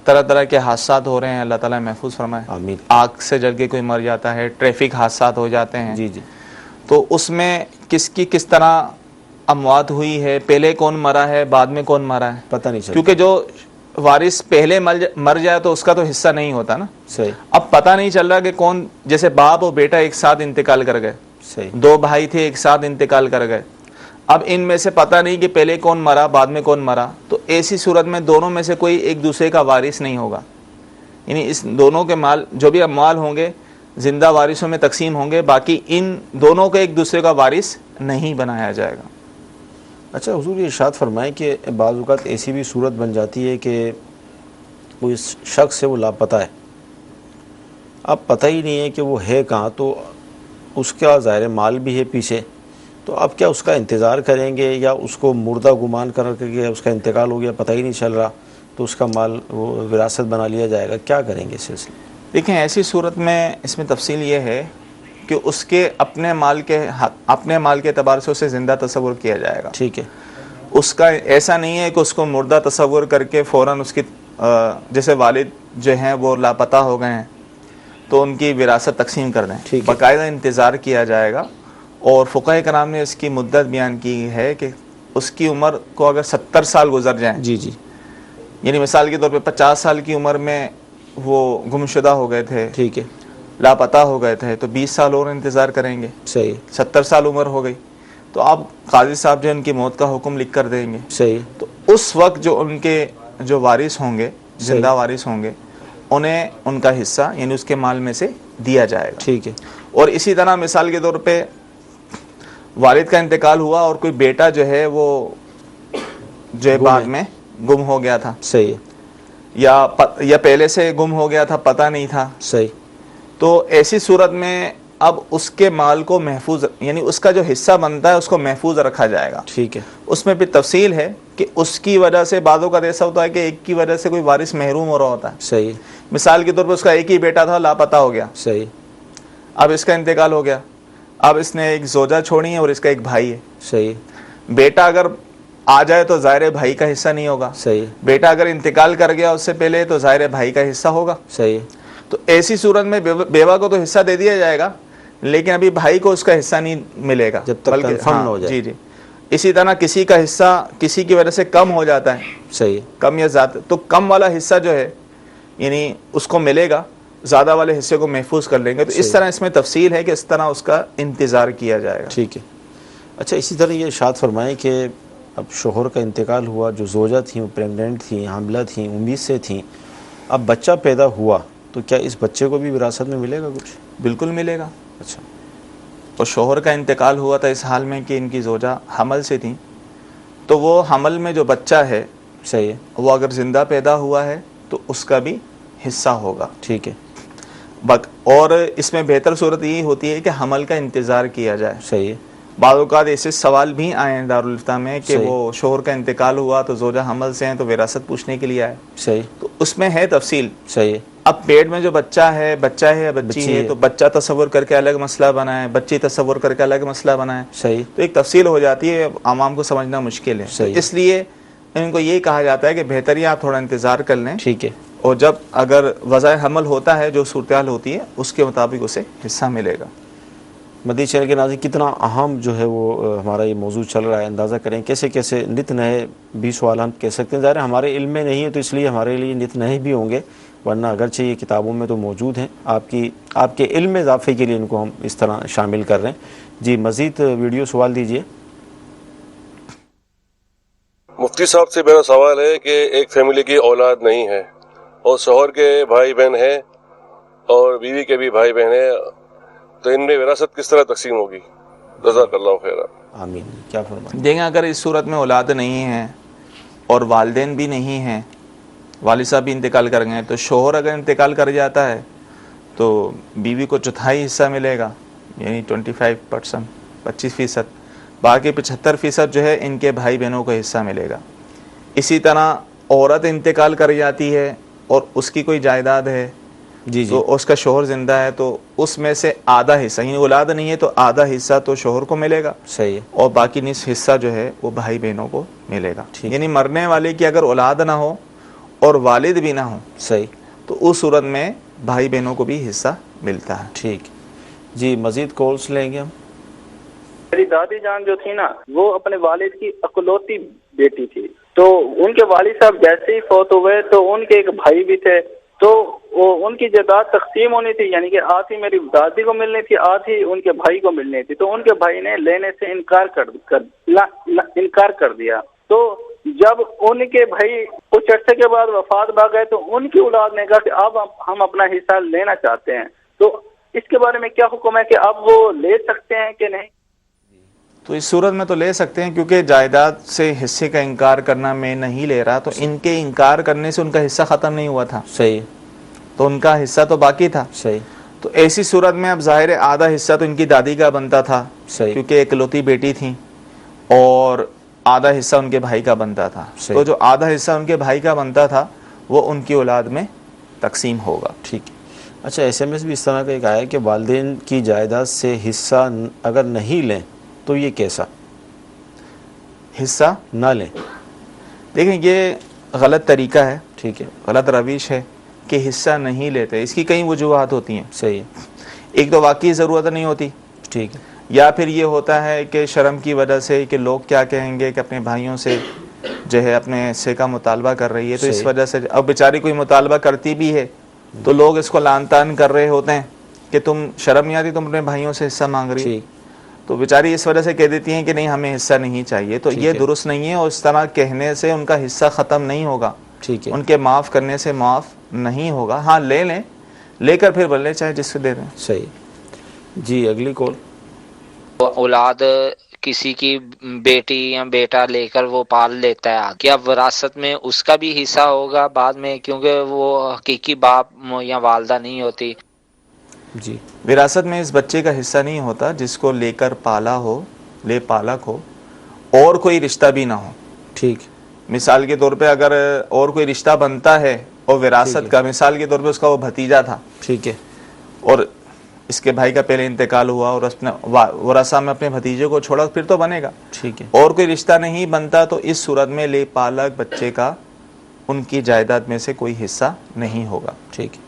طرح طرح کے حادثات ہو رہے ہیں، اللہ تعالیٰ محفوظ فرمائے. آمین. آگ سے جل کے کوئی مر جاتا ہے، ٹریفک حادثات ہو جاتے ہیں. جی جی. تو اس میں کس کی کس طرح اموات ہوئی ہے، پہلے کون مرا ہے، بعد میں کون مرا ہے، پتہ نہیں چلتا. کیونکہ جو وارث پہلے مر جائے تو اس کا تو حصہ نہیں ہوتا نا. صحیح. اب پتہ نہیں چل رہا کہ کون، جیسے باپ اور بیٹا ایک ساتھ انتقال کر گئے. صحیح. دو بھائی تھے ایک ساتھ انتقال کر گئے. اب ان میں سے پتہ نہیں کہ پہلے کون مرا بعد میں کون مرا، تو ایسی صورت میں دونوں میں سے کوئی ایک دوسرے کا وارث نہیں ہوگا. یعنی اس دونوں کے مال جو بھی اموال ہوں گے زندہ وارثوں میں تقسیم ہوں گے، باقی ان دونوں کو ایک دوسرے کا وارث نہیں بنایا جائے گا. اچھا حضور یہ ارشاد فرمائیں کہ بعض اوقات ایسی بھی صورت بن جاتی ہے کہ کوئی شخص ہے وہ لاپتہ ہے، اب پتہ ہی نہیں ہے کہ وہ ہے کہاں، تو اس کا ظاہر مال بھی ہے پیچھے، تو اب کیا اس کا انتظار کریں گے یا اس کو مردہ گمان کر کے اس کا انتقال ہو گیا پتہ ہی نہیں چل رہا تو اس کا مال وہ وراثت بنا لیا جائے گا؟ کیا کریں گے اس سلسلے؟ دیکھیں ایسی صورت میں اس میں تفصیل یہ ہے کہ اس کے اپنے مال کے اعتبار سے اسے زندہ تصور کیا جائے گا. ٹھیک ہے. اس کا ایسا نہیں ہے کہ اس کو مردہ تصور کر کے فوراً اس کی جیسے والد جو ہیں وہ لاپتہ ہو گئے ہیں تو ان کی وراثت تقسیم کر دیں. باقاعدہ انتظار کیا جائے گا. اور فقہاء کرام نے اس کی مدت بیان کی ہے کہ اس کی عمر کو اگر 70 سال گزر جائیں، جی جی، یعنی مثال کے طور پہ 50 سال کی عمر میں وہ گمشدہ ہو گئے تھے، ٹھیک ہے، لاپتہ ہو گئے تھے، تو 20 سال اور انتظار کریں گے. صحیح. 70 سال عمر ہو گئی تو اب قاضی صاحب جو ان کی موت کا حکم لکھ کر دیں گے. صحیح. تو اس وقت جو ان کے جو وارث ہوں گے، زندہ وارث ہوں گے، انہیں ان کا حصہ یعنی اس کے مال میں سے دیا جائے گا. ٹھیک ہے. اور اسی طرح مثال کے طور پہ والد کا انتقال ہوا اور کوئی بیٹا جو ہے وہ جو ہے بعد میں گم ہو گیا تھا، صحیح ہے، یا پہلے سے گم ہو گیا تھا، پتہ نہیں تھا، صحیح، تو ایسی صورت میں اب اس کے مال کو محفوظ، یعنی اس کا جو حصہ بنتا ہے اس کو محفوظ رکھا جائے گا. ٹھیک ہے، اس میں بھی تفصیل ہے کہ اس کی وجہ سے بعضوں کا ایسا ہوتا ہے کہ ایک کی وجہ سے کوئی وارث محروم ہو رہا ہوتا ہے. صحیح، مثال کے طور پر اس کا ایک ہی بیٹا تھا، لاپتہ ہو گیا، صحیح، اب اس کا انتقال ہو گیا، اب اس نے ایک زوجہ چھوڑی ہے اور اس کا ایک بھائی ہے. صحیح، بیٹا اگر آ جائے تو ظاہر بھائی کا حصہ نہیں ہوگا، صحیح، بیٹا اگر انتقال کر گیا اس سے پہلے تو ظاہر بھائی کا حصہ ہوگا. صحیح، تو ایسی صورت میں بیوہ کو تو حصہ دے دیا جائے گا، لیکن ابھی بھائی کو اس کا حصہ نہیں ملے گا جب تک کنفرم نہ ہو جائے. جی جی. اسی طرح کسی کا حصہ کسی کی وجہ سے کم ہو جاتا ہے، صحیح، کم یا زیادہ، تو کم والا حصہ جو ہے یعنی اس کو ملے گا، زیادہ والے حصے کو محفوظ کر لیں گے. تو اس طرح اس میں تفصیل ہے کہ اس طرح اس کا انتظار کیا جائے گا. ٹھیک ہے. اچھا، اسی طرح یہ ارشاد فرمائیں کہ اب شوہر کا انتقال ہوا، جو زوجہ تھیں وہ پریگننٹ تھیں، حاملہ تھیں، امید سے تھیں، اب بچہ پیدا ہوا تو کیا اس بچے کو بھی وراثت میں ملے گا کچھ؟ بالکل ملے گا. اچھا، اور شوہر کا انتقال ہوا تھا اس حال میں کہ ان کی زوجہ حمل سے تھیں، تو وہ حمل میں جو بچہ ہے صحیح ہے، وہ اگر زندہ پیدا ہوا ہے تو اس کا بھی حصہ ہوگا. ٹھیک ہے، اور اس میں بہتر صورت یہی ہوتی ہے کہ حمل کا انتظار کیا جائے. صحیح ہے، بعض اوقات ایسے سوال بھی آئے ہیں دارالفتہ میں کہ صحیح. وہ شوہر کا انتقال ہوا تو زوجہ حمل سے ہیں تو وراثت پوچھنے کے لیے آئے. صحیح، تو اس میں ہے تفصیل. صحیح ہے، اب پیٹ میں جو بچہ ہے یا بچی بچی ہے ہے. تو بچہ تصور کر کے الگ مسئلہ بنائے، بچی تصور کر کے الگ مسئلہ بنائے، صحیح، تو ایک تفصیل ہو جاتی ہے، عوام کو سمجھنا مشکل ہے. تو صحیح. اس لیے ان کو یہی کہا جاتا ہے کہ بہتر ہے آپ تھوڑا انتظار کر لیں، ٹھیک ہے، اور جب اگر وضع حمل ہوتا ہے جو صورتحال ہوتی ہے اس کے مطابق اسے حصہ ملے گا. مدنی چینل کے ناظرین، کتنا اہم جو ہے وہ ہمارا یہ موضوع چل رہا ہے. اندازہ کریں کیسے کیسے نت نئے بھی سوال ہم کہہ سکتے ہیں. ظاہر ہمارے علم میں نہیں ہے تو اس لیے ہمارے لیے نت نئے بھی ہوں گے، ورنہ اگرچہ یہ کتابوں میں تو موجود ہیں، آپ کے علم میں اضافے کے لیے ان کو ہم اس طرح شامل کر رہے ہیں. جی، مزید ویڈیو سوال دیجئے. مفتی صاحب سے میرا سوال ہے کہ ایک فیملی کی اولاد نہیں ہے اور شوہر کے بھائی بہن ہیں اور بیوی کے بھی بھائی بہن ہیں، تو ان میں وراثت کس طرح تقسیم ہوگی؟ جزاک اللہ خیر. آمین. کیا فرمائیں؟ دیکھیں، اگر اس صورت میں اولاد نہیں ہے اور والدین بھی نہیں ہیں، والد صاحب بھی انتقال کر گئے، تو شوہر اگر انتقال کر جاتا ہے تو بیوی کو چوتھائی حصہ ملے گا، یعنی 25%، 25%. باقی 75% جو ہے ان کے بھائی بہنوں کو حصہ ملے گا. اسی طرح عورت انتقال کر جاتی ہے اور اس کی کوئی جائیداد ہے، جی جی، تو اس کا شوہر زندہ ہے تو اس میں سے آدھا حصہ، یعنی اولاد نہیں ہے تو آدھا حصہ تو شوہر کو ملے گا، صحیح ہے، اور باقی نصف حصہ جو ہے وہ بھائی بہنوں کو ملے گا. ٹھیک. یعنی مرنے والے کی اگر اولاد نہ ہو اور والد بھی نہ ہو صحیح، تو اس صورت میں بھائی بہنوں کو بھی حصہ ملتا ہے. ٹھیک. جی، مزید کالس لیں گے ہم. میری دادی جان جو تھی نا وہ اپنے والد کی اکلوتی بیٹی تھی، تو ان کے والد صاحب جیسے ہی فوت ہوئے تو ان کے ایک بھائی بھی تھے، تو وہ ان کی جائیداد تقسیم ہونی تھی، یعنی کہ آدھی میری دادی کو ملنی تھی، آدھی ان کے بھائی کو ملنی تھی. تو ان کے بھائی نے لینے سے انکار کر دیا. تو جب ان کے بھائی کچھ عرصے کے بعد وفات پا گئے تو ان کی اولاد نے کہا کہ اب ہم اپنا حصہ لینا چاہتے ہیں. تو اس کے بارے میں کیا حکم ہے کہ اب وہ لے سکتے ہیں کہ نہیں؟ تو اس صورت میں تو لے سکتے ہیں، کیونکہ جائیداد سے حصے کا انکار کرنا میں نہیں لے رہا، تو ان کے انکار کرنے سے ان کا حصہ ختم نہیں ہوا تھا، صحیح، تو ان کا حصہ تو باقی تھا. صحیح، تو ایسی صورت میں اب ظاہر آدھا حصہ تو ان کی دادی کا بنتا تھا، صحیح، کیونکہ اکلوتی بیٹی تھیں، اور آدھا حصہ ان کے بھائی کا بنتا تھا. صحیح. تو جو آدھا حصہ ان کے بھائی کا بنتا تھا وہ ان کی اولاد میں تقسیم ہوگا. ٹھیک ہے. اچھا، ایس ایم ایس بھی اس طرح کا ایک آیا کہ والدین کی جائیداد سے حصہ اگر نہیں لیں تو یہ کیسا؟ حصہ نہ لیں. دیکھیں، یہ غلط طریقہ ہے، ٹھیک ہے، غلط روش ہے کہ حصہ نہیں لیتے. اس کی کئی وجوہات ہوتی ہیں. صحیح ہے، ایک تو واقعی ضرورت نہیں ہوتی، ٹھیک ہے، یا پھر یہ ہوتا ہے کہ شرم کی وجہ سے کہ لوگ کیا کہیں گے کہ اپنے بھائیوں سے جو ہے اپنے حصے کا مطالبہ کر رہی ہے، تو اس صحیح. وجہ سے اب بیچاری کوئی مطالبہ کرتی بھی ہے تو لوگ اس کو لان تان کر رہے ہوتے ہیں کہ تم شرم نہیں آتی، تم اپنے بھائیوں سے حصہ مانگ رہی، ٹھیک، تو بیچاری اس وجہ سے کہہ دیتی ہیں کہ نہیں ہمیں حصہ نہیں چاہیے. تو ٹھیک یہ ہے. درست نہیں ہے، اور اس طرح کہنے سے ان کا حصہ ختم نہیں ہوگا، ٹھیک ہے، ان کے معاف کرنے سے معاف نہیں ہوگا. ہاں، لے لیں، لے کر پھر بلے چاہے جس سے دے دیں. صحیح. جی، اگلی کال. اولاد کسی کی بیٹی یا بیٹا لے کر وہ پال لیتا ہے، کیا وراثت میں اس کا بھی حصہ ہوگا بعد میں، کیونکہ وہ حقیقی باپ یا والدہ نہیں ہوتی؟ جی، وراثت میں اس بچے کا حصہ نہیں ہوتا جس کو لے کر پالا ہو، لے پالک ہو، اور کوئی رشتہ بھی نہ ہو. ٹھیک. مثال کے طور پہ اگر اور کوئی رشتہ بنتا ہے اور وراثت کا، مثال کے طور پہ اس کا وہ بھتیجا تھا، ٹھیک ہے، اور اس کے بھائی کا پہلے انتقال ہوا اور اس نے ورثہ میں اپنے بھتیجے کو چھوڑا، پھر تو بنے گا. ٹھیک ہے. اور کوئی رشتہ نہیں بنتا تو اس صورت میں لے پالک بچے کا ان کی جائیداد میں سے کوئی حصہ نہیں ہوگا. ٹھیک ہے.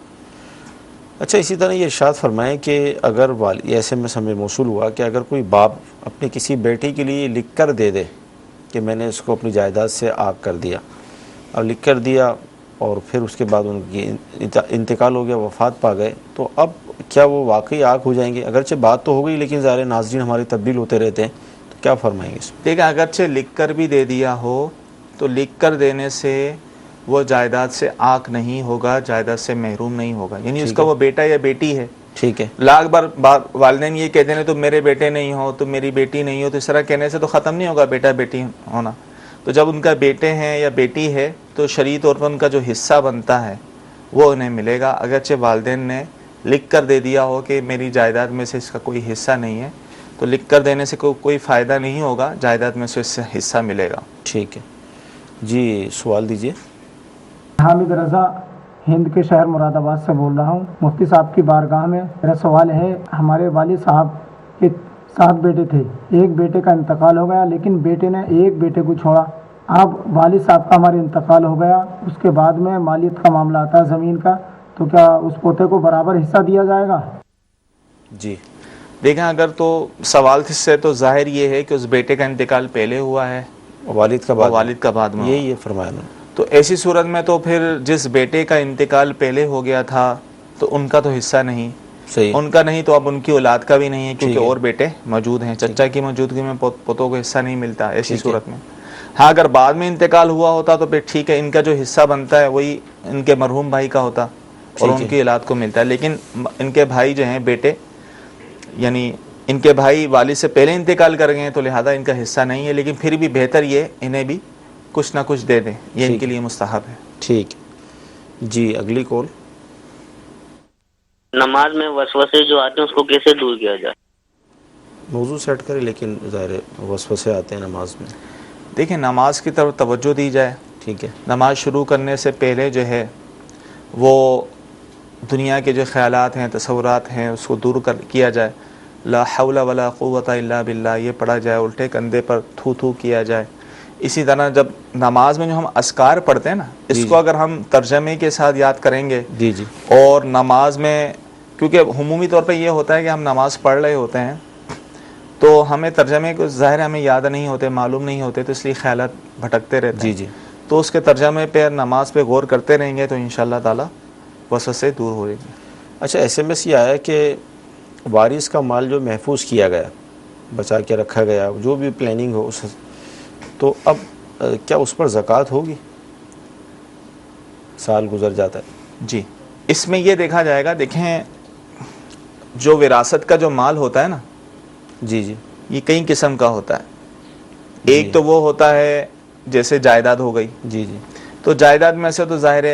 اچھا، اسی طرح یہ ارشاد فرمائیں کہ اگر ایسے میں ہمیں موصول ہوا کہ اگر کوئی باپ اپنی کسی بیٹی کے لیے لکھ کر دے دے کہ میں نے اس کو اپنی جائیداد سے عاق کر دیا، اور لکھ کر دیا اور پھر اس کے بعد ان کی انتقال ہو گیا، وفات پا گئے، تو اب کیا وہ واقعی عاق ہو جائیں گے؟ اگرچہ بات تو ہو گئی لیکن ظاہر ناظرین ہمارے تبدیل ہوتے رہتے ہیں، تو کیا فرمائیں گے اس میں؟ دیکھیں، اگرچہ لکھ کر بھی دے دیا ہو تو لکھ کر دینے سے وہ جائیداد سے عاق نہیں ہوگا، جائیداد سے محروم نہیں ہوگا. یعنی اس کا وہ بیٹا یا بیٹی ہے. ٹھیک ہے. لاکھ بار والدین یہ کہتے ہیں تم میرے بیٹے نہیں ہو، تم میری بیٹی نہیں ہو، تو اس طرح کہنے سے تو ختم نہیں ہوگا بیٹا بیٹی ہونا. تو جب ان کا بیٹے ہیں یا بیٹی ہے تو شرعی طور پر ان کا جو حصہ بنتا ہے وہ انہیں ملے گا. اگرچہ والدین نے لکھ کر دے دیا ہو کہ میری جائیداد میں سے اس کا کوئی حصہ نہیں ہے، تو لکھ کر دینے سے کوئی فائدہ نہیں ہوگا، جائیداد میں سے اس سے حصہ ملے گا. ٹھیک ہے جی، سوال دیجئے. حامد رضا ہند کے شہر مراد آباد سے بول رہا ہوں. مفتی صاحب کی بارگاہ میں میرا سوال ہے، ہمارے والد صاحب کے 7 بیٹے تھے، ایک بیٹے کا انتقال ہو گیا لیکن بیٹے نے ایک بیٹے کو چھوڑا. اب والد صاحب کا ہمارے انتقال ہو گیا، اس کے بعد میں مالیت کا معاملہ آتا ہے زمین کا، تو کیا اس پوتے کو برابر حصہ دیا جائے گا؟ جی دیکھیں، اگر تو سوال سے تو ظاہر یہ ہے کہ اس بیٹے کا انتقال پہلے ہوا ہے، والد کا بعد میں یہی یہ فرمایا انہوں نے. تو ایسی صورت میں تو پھر جس بیٹے کا انتقال پہلے ہو گیا تھا تو ان کا تو حصہ نہیں. صحیح. ان کا نہیں تو اب ان کی اولاد کا بھی نہیں ہے، کیونکہ اور بیٹے موجود ہیں. چچا کی موجودگی میں پوتوں کو حصہ نہیں ملتا ایسی صورت میں. ہاں، اگر بعد میں انتقال ہوا ہوتا تو پھر ٹھیک ہے، ان کا جو حصہ بنتا ہے وہی ان کے مرحوم بھائی کا ہوتا اور ان کی اولاد کو ملتا ہے. لیکن ان کے بھائی جو ہیں بیٹے، یعنی ان کے بھائی والد سے پہلے انتقال کر گئے ہیں تو لہذا ان کا حصہ نہیں ہے، لیکن پھر بھی بہتر یہ انہیں بھی کچھ نہ کچھ دے دیں، یہ ان کے لیے مستحب ہے. ٹھیک جی. اگلی کال. نماز میں وسوسے جو آتے ہیں اس کو کیسے دور کیا جائے؟ موضوع سیٹ کرے، لیکن ظاہر وسوسے آتے ہیں نماز میں. دیکھیں، نماز کی طرف توجہ دی جائے. ٹھیک ہے. نماز شروع کرنے سے پہلے جو ہے وہ دنیا کے جو خیالات ہیں، تصورات ہیں، اس کو دور کیا جائے. لا حول ولا قوت الا باللہ یہ پڑھا جائے، الٹے کندھے پر تھو تھو کیا جائے. اسی طرح جب نماز میں جو ہم اذکار پڑھتے ہیں نا، اس کو اگر ہم ترجمے کے ساتھ یاد کریں گے اور نماز میں، کیونکہ عمومی طور پہ یہ ہوتا ہے کہ ہم نماز پڑھ رہے ہوتے ہیں تو ہمیں ترجمے کو ظاہر ہمیں یاد نہیں ہوتے، معلوم نہیں ہوتے، تو اس لیے خیالات بھٹکتے رہتے ہیں. تو اس کے ترجمے پہ نماز پہ غور کرتے رہیں گے تو انشاءاللہ تعالی وسوسے دور ہو جائیں گے. اچھا، ایس ایم ایس یہ آیا کہ وارث کا مال جو محفوظ کیا گیا، بچا کے رکھا گیا، جو بھی پلاننگ ہو، اس تو اب کیا اس پر زکوٰۃ ہوگی؟ سال گزر جاتا ہے. جی، اس میں یہ دیکھا جائے گا. دیکھیں، جو وراثت کا جو مال ہوتا ہے نا، جی یہ کئی قسم کا ہوتا ہے. ایک تو وہ ہوتا ہے جیسے جائیداد ہو گئی. جی تو جائیداد میں سے تو ظاہر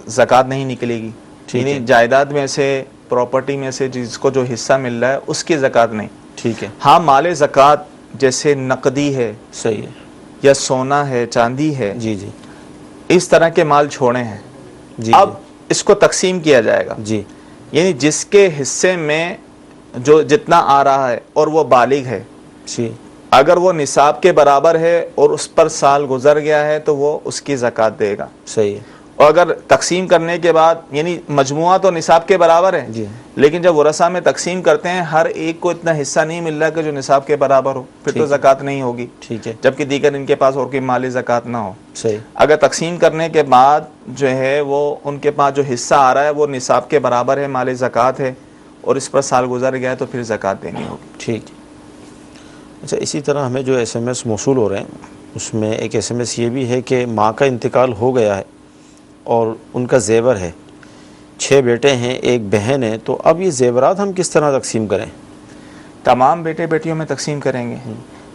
زکوٰۃ نہیں نکلے گی. یعنی جائیداد میں سے، پراپرٹی میں سے جس کو جو حصہ مل رہا ہے اس کی زکوٰۃ نہیں. ٹھیک ہے. ہاں، مال زکوٰۃ جیسے نقدی ہے، صحیح ہے، یا سونا ہے، چاندی ہے، جی اس طرح کے مال چھوڑے ہیں. اب اس کو تقسیم کیا جائے گا. یعنی جس کے حصے میں جو جتنا آ رہا ہے اور وہ بالغ ہے، اگر وہ نصاب کے برابر ہے اور اس پر سال گزر گیا ہے تو وہ اس کی زکوٰۃ دے گا. صحیح ہے. اور اگر تقسیم کرنے کے بعد، یعنی مجموعہ تو نصاب کے برابر ہے، لیکن جب ورثہ میں تقسیم کرتے ہیں ہر ایک کو اتنا حصہ نہیں مل رہا کہ جو نصاب کے برابر ہو، پھر تو زکوٰۃ نہیں ہوگی. ٹھیک ہے. جبکہ دیگر ان کے پاس اور کوئی مالی زکوٰۃ نہ ہو. صحیح. اگر تقسیم کرنے کے بعد جو ہے وہ ان کے پاس جو حصہ آ رہا ہے وہ نصاب کے برابر ہے، مالی زکوٰۃ ہے، اور اس پر سال گزر گیا ہے تو پھر زکوٰۃ دینی ہوگی. ٹھیک. اچھا، اسی طرح ہمیں جو ایس ایم ایس موصول ہو رہے ہیں اس میں ایک ایس ایم ایس یہ بھی ہے کہ ماں کا انتقال ہو گیا ہے اور ان کا زیور ہے، 6 بیٹے ہیں، 1 بہن ہے، تو اب یہ زیورات ہم کس طرح تقسیم کریں؟ تمام بیٹے بیٹیوں میں تقسیم کریں گے.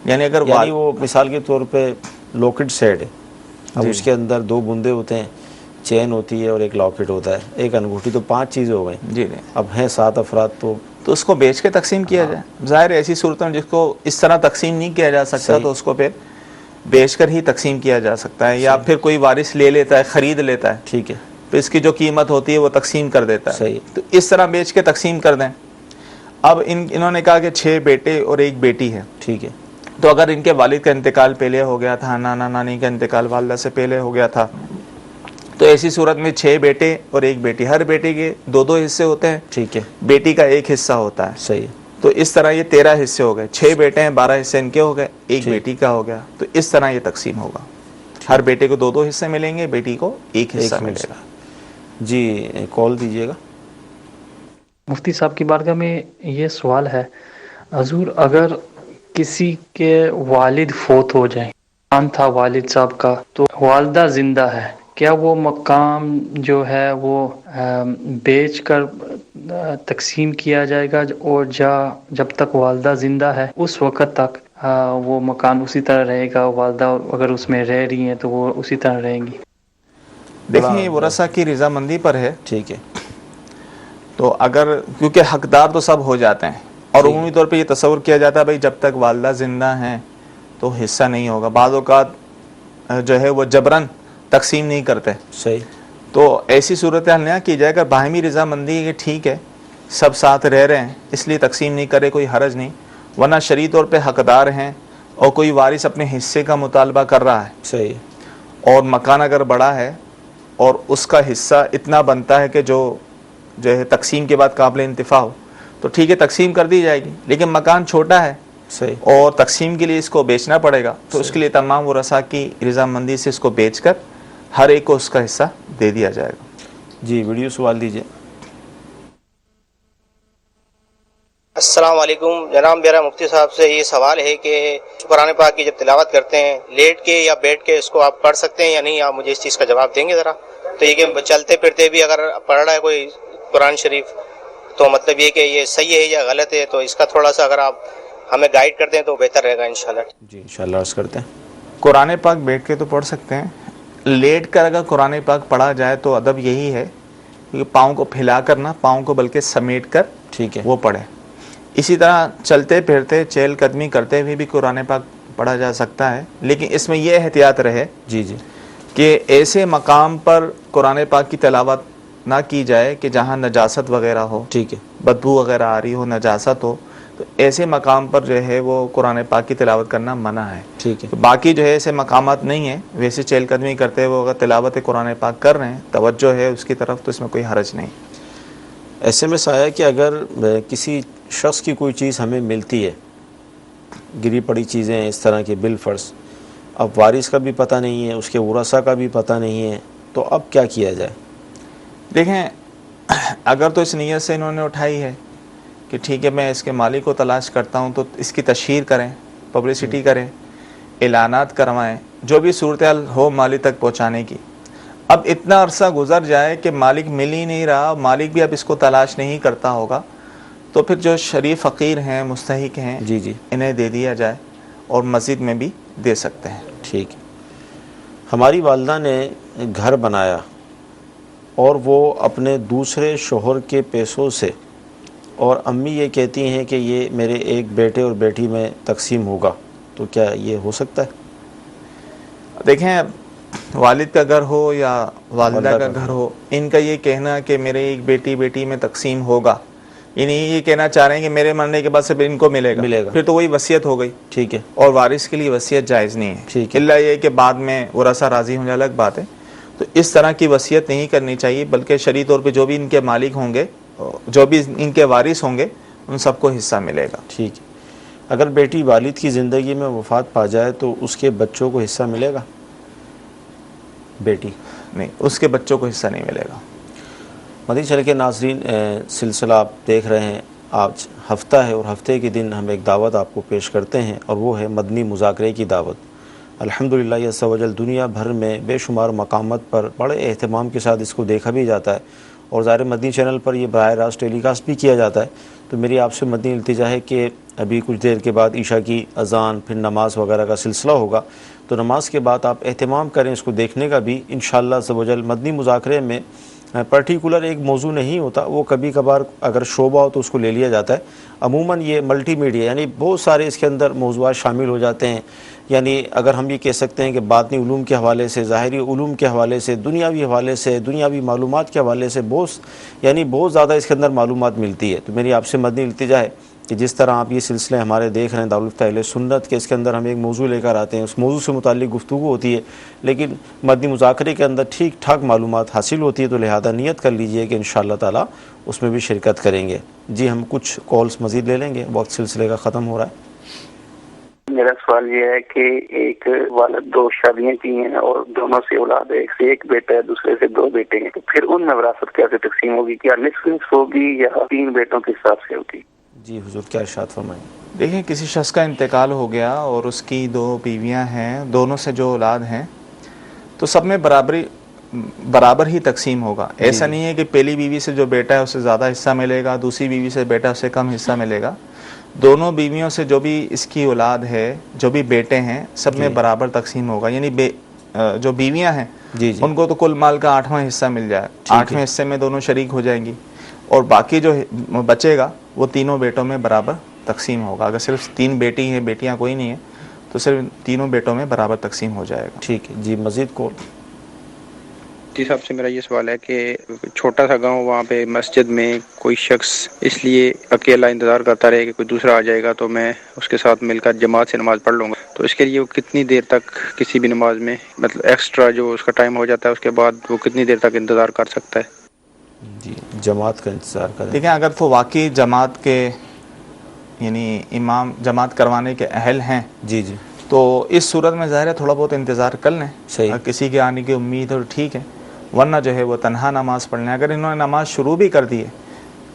یعنی اگر یعنی وہ مثال کے طور پہ لاکٹ سیٹ ہے, اب اس کے اندر 2 بندے ہوتے ہیں, چین ہوتی ہے اور ایک لاکٹ ہوتا ہے, ایک انگوٹھی, تو 5 چیزیں ہو گئیں. جی اب ہیں 7 افراد, تو اس کو بیچ کے تقسیم کیا جائے. ظاہر ایسی صورتوں میں جس کو اس طرح تقسیم نہیں کیا جا سکتا تو اس کو پھر بیچ کر ہی تقسیم کیا جا سکتا ہے, یا پھر کوئی وارث لے لیتا ہے, خرید لیتا ہے, ٹھیک ہے, تو اس کی جو قیمت ہوتی ہے وہ تقسیم کر دیتا ہے. صحیح. تو اس طرح بیچ کے تقسیم کر دیں. اب انہوں نے کہا کہ 6 بیٹے اور 1 بیٹی ہے. ٹھیک ہے. تو اگر ان کے والد کا انتقال پہلے ہو گیا تھا, نانا نانی کا انتقال والدہ سے پہلے ہو گیا تھا, تو ایسی صورت میں 6 بیٹے اور 1 بیٹی, ہر بیٹے کے 2 حصے ہوتے ہیں. ٹھیک ہے. بیٹی کا 1 حصہ ہوتا ہے. صحیح. تو اس طرح یہ 13 حصے ہو گئے. 6 بیٹے ہیں, 12 حصے ان کے ہو گئے, 1 بیٹی کا ہو گیا. تو اس طرح یہ تقسیم ہوگا. ہر بیٹے کو 2 حصے ملیں گے, بیٹی کو 1 حصہ ملے گا. جی کال دیجیے گا. مفتی صاحب کی بارگاہ میں یہ سوال ہے, حضور اگر کسی کے والد فوت ہو جائیں, مکان تھا والد صاحب کا, تو والدہ زندہ ہے, کیا وہ مقام جو ہے وہ بیچ کر تقسیم کیا جائے گا, اور جب تک والدہ زندہ ہے اس وقت تک وہ مکان اسی طرح رہے گا, والدہ اگر اس میں رہ رہی ہیں تو وہ اسی طرح رہیں گی؟ دیکھیں یہ ورثہ کی رضامندی پر ہے. ٹھیک ہے. تو اگر کیونکہ حقدار تو سب ہو جاتے ہیں, اور عمومی طور پہ یہ تصور کیا جاتا ہے بھائی جب تک والدہ زندہ ہیں تو حصہ نہیں ہوگا. بعض اوقات جو ہے وہ جبراً تقسیم نہیں کرتے. صحیح. تو ایسی صورتحال نہ کی جائے. اگر باہمی رضامندی ہے کہ ٹھیک ہے سب ساتھ رہ رہے ہیں اس لیے تقسیم نہیں کرے, کوئی حرج نہیں, ورنہ شرعی طور پہ حقدار ہیں اور کوئی وارث اپنے حصے کا مطالبہ کر رہا ہے. صحیح. اور مکان اگر بڑا ہے اور اس کا حصہ اتنا بنتا ہے کہ جو ہے تقسیم کے بعد قابل انتفاع ہو, تو ٹھیک ہے تقسیم کر دی جائے گی. لیکن مکان چھوٹا ہے صحیح اور تقسیم کے لیے اس کو بیچنا پڑے گا, تو اس کے لیے تمام ورثاء کی رضامندی سے اس کو بیچ کر ہر ایک کو اس کا حصہ دے دیا جائے گا. جی ویڈیو سوال دیجیے. السلام علیکم جناب, میرا مفتی صاحب سے یہ سوال ہے کہ قرآن پاک کی جب تلاوت کرتے ہیں لیٹ کے یا بیٹھ کے اس کو آپ پڑھ سکتے ہیں یا نہیں, آپ مجھے اس چیز کا جواب دیں گے ذرا. تو یہ کہ چلتے پھرتے بھی اگر پڑھ رہا ہے کوئی قرآن شریف تو مطلب یہ کہ یہ صحیح ہے یا غلط ہے, تو اس کا تھوڑا سا اگر آپ ہمیں گائیڈ کر دیں تو بہتر رہے گا انشاءاللہ. جی انشاءاللہ عرض کرتے ہیں. قرآن پاک بیٹھ کے تو پڑھ سکتے ہیں, لیٹ کر اگر قرآن پاک پڑھا جائے تو ادب یہی ہے کہ پاؤں کو پھیلا کر نہ, پاؤں کو بلکہ سمیٹ کر ٹھیک ہے وہ پڑھے. اسی طرح چلتے پھرتے چہل قدمی کرتے ہوئے بھی قرآن پاک پڑھا جا سکتا ہے, لیکن اس میں یہ احتیاط رہے جی جی کہ ایسے مقام پر قرآن پاک کی تلاوت نہ کی جائے کہ جہاں نجاست وغیرہ ہو, ٹھیک ہے, بدبو وغیرہ آ رہی ہو, نجاست ہو, تو ایسے مقام پر جو ہے وہ قرآن پاک کی تلاوت کرنا منع ہے. ٹھیک ہے. تو باقی جو ہے ایسے مقامات نہیں ہیں, ویسے چہل قدمی کرتے ہوئے اگر تلاوت قرآن پاک کر رہے ہیں, توجہ ہے اس کی طرف, تو اس میں کوئی حرج نہیں. ایسے میں سایہ کہ اگر کسی شخص کی کوئی چیز ہمیں ملتی ہے, گری پڑی چیزیں اس طرح کے بالفرض, اب وارث کا بھی پتہ نہیں ہے, اس کے ورثاء کا بھی پتہ نہیں ہے, تو اب کیا کیا جائے؟ دیکھیں اگر تو اس نیت سے انہوں نے اٹھائی ہے کہ ٹھیک ہے میں اس کے مالک کو تلاش کرتا ہوں, تو اس کی تشہیر کریں, پبلسٹی کریں, اعلانات کروائیں, جو بھی صورتحال ہو مالک تک پہنچانے کی. اب اتنا عرصہ گزر جائے کہ مالک مل ہی نہیں رہا, مالک بھی اب اس کو تلاش نہیں کرتا ہوگا, تو پھر جو شریف فقیر ہیں, مستحق ہیں, جی جی انہیں دے دیا جائے, اور مسجد میں بھی دے سکتے ہیں. ٹھیک ہے. ہماری والدہ نے گھر بنایا اور وہ اپنے دوسرے شوہر کے پیسوں سے, اور امی یہ کہتی ہیں کہ یہ میرے ایک بیٹے اور بیٹی میں تقسیم ہوگا, تو کیا یہ ہو سکتا ہے؟ دیکھیں والد کا گھر ہو یا والدہ کا گھر ہو, ان کا یہ کہنا کہ میرے ایک بیٹی میں تقسیم ہوگا, یعنی یہ کہنا چاہ رہے ہیں کہ میرے مرنے کے بعد صرف ان کو ملے گا, پھر تو وہی وصیت ہو گئی. ٹھیک ہے. اور وارث کے لیے وصیت جائز نہیں ہے. ٹھیک ہے. الا یہ کہ بعد میں ورثہ راضی ہوں جائے الگ بات ہے. تو اس طرح کی وصیت نہیں کرنی چاہیے, بلکہ شرعی طور پہ جو بھی ان کے مالک ہوں گے, جو بھی ان کے وارث ہوں گے, ان سب کو حصہ ملے گا. ٹھیک ہے. اگر بیٹی والد کی زندگی میں وفات پا جائے تو اس کے بچوں کو حصہ ملے گا؟ بیٹی نہیں, اس کے بچوں کو حصہ نہیں ملے گا. مدنی چینل کے ناظرین, سلسلہ آپ دیکھ رہے ہیں, آج ہفتہ ہے اور ہفتے کے دن ہم ایک دعوت آپ کو پیش کرتے ہیں, اور وہ ہے مدنی مذاکرے کی دعوت. الحمدللہ عز و جل دنیا بھر میں بے شمار مقامات پر بڑے اہتمام کے ساتھ اس کو دیکھا بھی جاتا ہے, اور ظاہر مدنی چینل پر یہ براہ راست ٹیلی کاسٹ بھی کیا جاتا ہے. تو میری آپ سے مدنی التجا ہے کہ ابھی کچھ دیر کے بعد عشاء کی اذان، پھر نماز وغیرہ کا سلسلہ ہوگا، تو نماز کے بعد آپ اہتمام کریں اس کو دیکھنے کا بھی انشاءاللہ عز و جل۔ مدنی مذاکرے میں پرٹیکولر ایک موضوع نہیں ہوتا، وہ کبھی کبھار اگر شعبہ ہو تو اس کو لے لیا جاتا ہے۔ عموماً یہ ملٹی میڈیا یعنی بہت سارے اس کے اندر موضوعات شامل ہو جاتے ہیں، یعنی اگر ہم یہ کہہ سکتے ہیں کہ باطنی علوم کے حوالے سے، ظاہری علوم کے حوالے سے، دنیاوی حوالے سے، دنیاوی معلومات کے حوالے سے بہت زیادہ اس کے اندر معلومات ملتی ہے۔ تو میری آپ سے مدنی التجا ہے کہ جس طرح آپ یہ سلسلے ہمارے دیکھ رہے ہیں دارالفتہ اہل سنت کے، اس کے اندر ہم ایک موضوع لے کر آتے ہیں، اس موضوع سے متعلق گفتگو ہوتی ہے، لیکن مدنی مذاکرے کے اندر ٹھیک ٹھاک معلومات حاصل ہوتی ہے، تو لہذا نیت کر لیجئے کہ انشاءاللہ تعالی اس میں بھی شرکت کریں گے۔ جی ہم کچھ کالز مزید لے لیں گے، وقت سلسلے کا ختم ہو رہا ہے۔ میرا سوال یہ ہے کہ ایک والد 2 شادیاں کی ہیں اور دونوں سے اولاد ہے، ایک سے 1 بیٹا ہے، دوسرے سے 2 بیٹے ہیں، تو پھر ان میں وراثت کیسے تقسیم ہوگی؟ کیا نصف نصف ہوگی یا 3 بیٹوں کے حساب سے ہوگی؟ جی حضور کیا ارشاد فرمائیں؟ دیکھیں کسی شخص کا انتقال ہو گیا اور اس کی 2 بیویاں ہیں، دونوں سے جو اولاد ہیں تو سب میں برابر ہی تقسیم ہوگا۔ ایسا نہیں ہے کہ پہلی بیوی سے جو بیٹا ہے اسے زیادہ حصہ ملے گا، دوسری بیوی سے بیٹا اسے کم حصہ ملے گا۔ دونوں بیویوں سے جو بھی اس کی اولاد ہے، جو بھی بیٹے ہیں، سب میں برابر تقسیم ہوگا، یعنی جو بیویاں ہیں ان کو تو کل مال کا 8واں حصہ مل جائے، 8ویں حصے میں دونوں شریک ہو جائیں گی، اور باقی جو بچے گا وہ تینوں بیٹوں میں برابر تقسیم ہوگا۔ اگر صرف 3 بیٹی ہیں، بیٹیاں کوئی نہیں ہیں، تو صرف تینوں بیٹوں میں برابر تقسیم ہو جائے گا۔ ٹھیک ہے جی، مزید کال۔ مفتی صاحب سے میرا یہ سوال ہے کہ چھوٹا سا گاؤں، وہاں پہ مسجد میں کوئی شخص اس لیے اکیلا انتظار کرتا رہے کہ کوئی دوسرا آ جائے گا تو میں اس کے ساتھ مل کر جماعت سے نماز پڑھ لوں گا، تو اس کے لیے وہ کتنی دیر تک کسی بھی نماز میں، مطلب ایکسٹرا جو اس کا ٹائم ہو جاتا ہے اس کے بعد وہ کتنی دیر تک انتظار کر سکتا ہے؟ جی جماعت کا انتظار کریں۔ دیکھیں اگر تو واقعی جماعت کے یعنی امام جماعت کروانے کے اہل ہیں، جی جی، تو اس صورت میں ظاہر ہے تھوڑا بہت انتظار کر لیں۔ صحیح، اگر کسی کے آنے کی امید ہے تو ٹھیک ہے، ورنہ جو ہے وہ تنہا نماز پڑھ لیں۔ اگر انہوں نے نماز شروع بھی کر دی ہے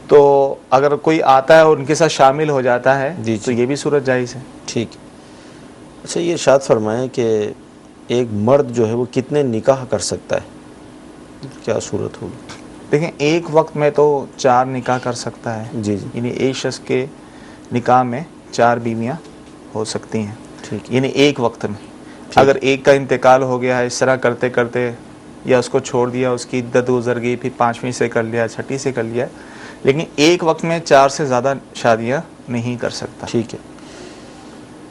تو اگر کوئی آتا ہے اور ان کے ساتھ شامل ہو جاتا ہے تو یہ بھی صورت جائز ہے۔ ٹھیک ہے۔ اچھا یہ ارشاد فرمائیں کہ ایک مرد جو ہے وہ کتنے نکاح کر سکتا ہے، کیا صورت ہوگی؟ دیکھیں ایک وقت میں تو 4 نکاح کر سکتا ہے، جی جی، یعنی ایک شخص کے نکاح میں 4 بیویاں ہو سکتی ہیں، ٹھیک، یعنی ایک وقت میں۔ اگر ایک کا انتقال ہو گیا ہے اس طرح کرتے کرتے، یا اس کو چھوڑ دیا، اس کی عدت گزر گئی، پھر 5ویں سے کر لیا، 6ٹھی سے کر لیا، لیکن ایک وقت میں 4 سے زیادہ شادیاں نہیں کر سکتا۔ ٹھیک ہے۔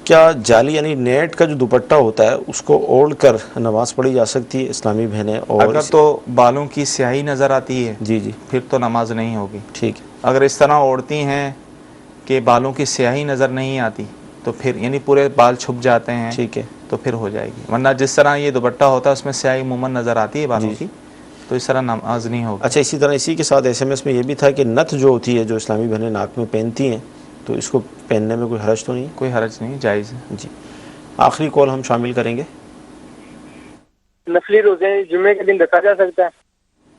کیا جعلی یعنی نیٹ کا جو دوپٹہ ہوتا ہے اس کو اوڑھ کر نماز پڑھی جا سکتی ہے اسلامی بہنیں؟ اور اگر تو بالوں کی سیاہی نظر آتی ہے جی جی، پھر تو نماز نہیں ہوگی۔ ٹھیک ہے۔ اگر اس طرح اوڑھتی ہیں کہ بالوں کی سیاہی نظر نہیں آتی تو پھر یعنی پورے بال چھپ جاتے ہیں، ٹھیک ہے، تو پھر ہو جائے گی، ورنہ جس طرح یہ دوپٹہ ہوتا ہے اس میں سیاہی عموماً نظر آتی ہے بالوں کی، تو اس طرح نماز نہیں ہوگی۔ اچھا اسی طرح اسی کے ساتھ SMS میں یہ بھی تھا کہ نتھ جو ہوتی ہے جو اسلامی بہنیں ناک میں پہنتی ہیں، تو اس کو پہننے میں کوئی حرج تو نہیں؟ کوئی حرج نہیں، جائز ہے۔ جی آخری کال ہم شامل کریں گے۔ نفلی روزے جمعے کے دن رکھا جا سکتا ہے؟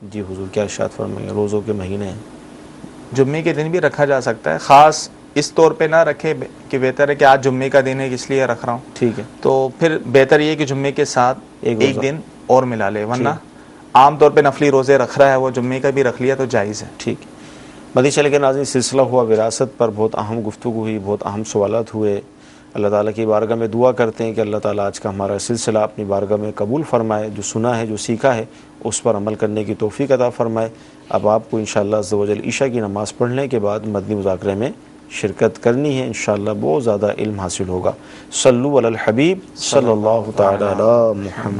جی حضور کیا ارشاد فرمائیں گے؟ روزوں کے مہینے ہیں، جمعے کے دن بھی رکھا جا سکتا ہے، خاص اس طور پہ نہ رکھے کہ بہتر ہے کہ آج جمعے کا دن ہے اس لیے رکھ رہا ہوں، ٹھیک ہے، تو پھر بہتر یہ کہ جمعے کے ساتھ ایک دن اور ملا لے، ورنہ عام طور پہ نفلی روزے رکھ رہا ہے وہ جمعے کا بھی رکھ لیا تو جائز ہے۔ ٹھیک ہے۔ مدنی چینل کے ناظرین، سلسلہ ہوا وراثت پر، بہت اہم گفتگو ہوئی، بہت اہم سوالات ہوئے۔ اللہ تعالیٰ کی بارگاہ میں دعا کرتے ہیں کہ اللہ تعالیٰ آج کا ہمارا سلسلہ اپنی بارگاہ میں قبول فرمائے، جو سنا ہے جو سیکھا ہے اس پر عمل کرنے کی توفیق عطا فرمائے۔ اب آپ کو انشاءاللہ عز و جل عشاء کی نماز پڑھنے کے بعد مدنی مذاکرے میں شرکت کرنی ہے، انشاءاللہ بہت زیادہ علم حاصل ہوگا۔ صلو علی الحبیب صلی اللہ تعالی علی محمد۔